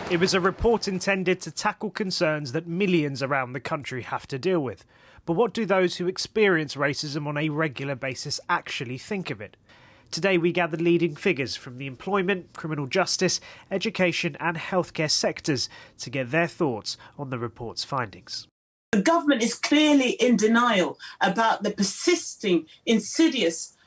It was a report intended to tackle concerns that millions around the country have to deal with. But what do those who experience racism on a regular basis actually think of it? Today we gathered leading figures from the employment, criminal justice, education and healthcare sectors to get their thoughts on the report's findings. The government is clearly in denial about the persisting, insidious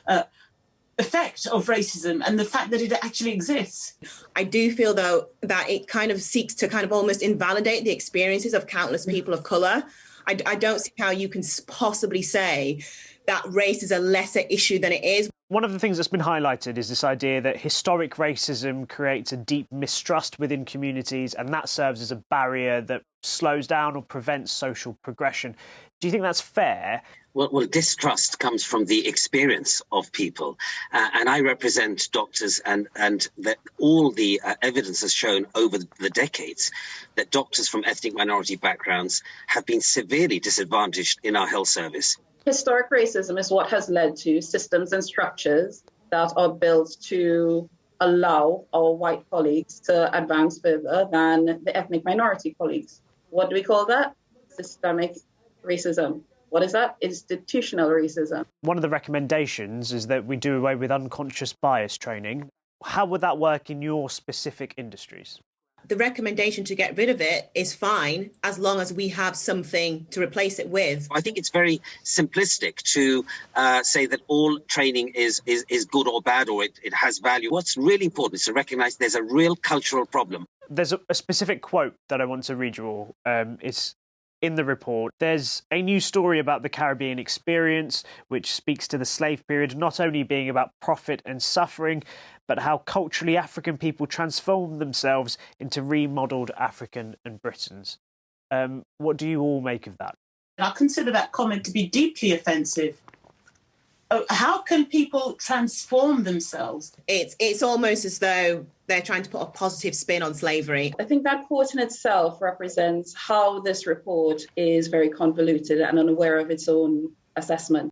effect of racism and the fact that it actually exists. I do feel, though, that it kind of seeks to kind of almost invalidate the experiences of countless people of colour. I don't see how you can possibly say that race is a lesser issue than it is. One of the things that's been highlighted is this idea that historic racism creates a deep mistrust within communities, and that serves as a barrier that slows down or prevents social progression. Do you think that's fair? Well, distrust comes from the experience of people. And I represent doctors, and that all the evidence has shown over the decades that doctors from ethnic minority backgrounds have been severely disadvantaged in our health service. Historic racism is what has led to systems and structures that are built to allow our white colleagues to advance further than the ethnic minority colleagues. What do we call that? Systemic racism. What is that? Institutional racism. One of the recommendations is that we do away with unconscious bias training. How would that work in your specific industries? The recommendation to get rid of it is fine as long as we have something to replace it with. I think it's very simplistic to say that all training is good or bad, or it has value. What's really important is to recognise there's a real cultural problem. There's a specific quote that I want to read you all. It's in the report. There's a new story about the Caribbean experience, which speaks to the slave period not only being about profit and suffering, but how culturally African people transformed themselves into remodelled African and Britons. What do you all make of that? I consider that comment to be deeply offensive. How can people transform themselves? It's almost as though they're trying to put a positive spin on slavery. I think that quote in itself represents how this report is very convoluted and unaware of its own assessment.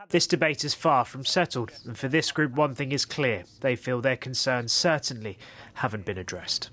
This debate is far from settled, and for this group one thing is clear: they feel their concerns certainly haven't been addressed.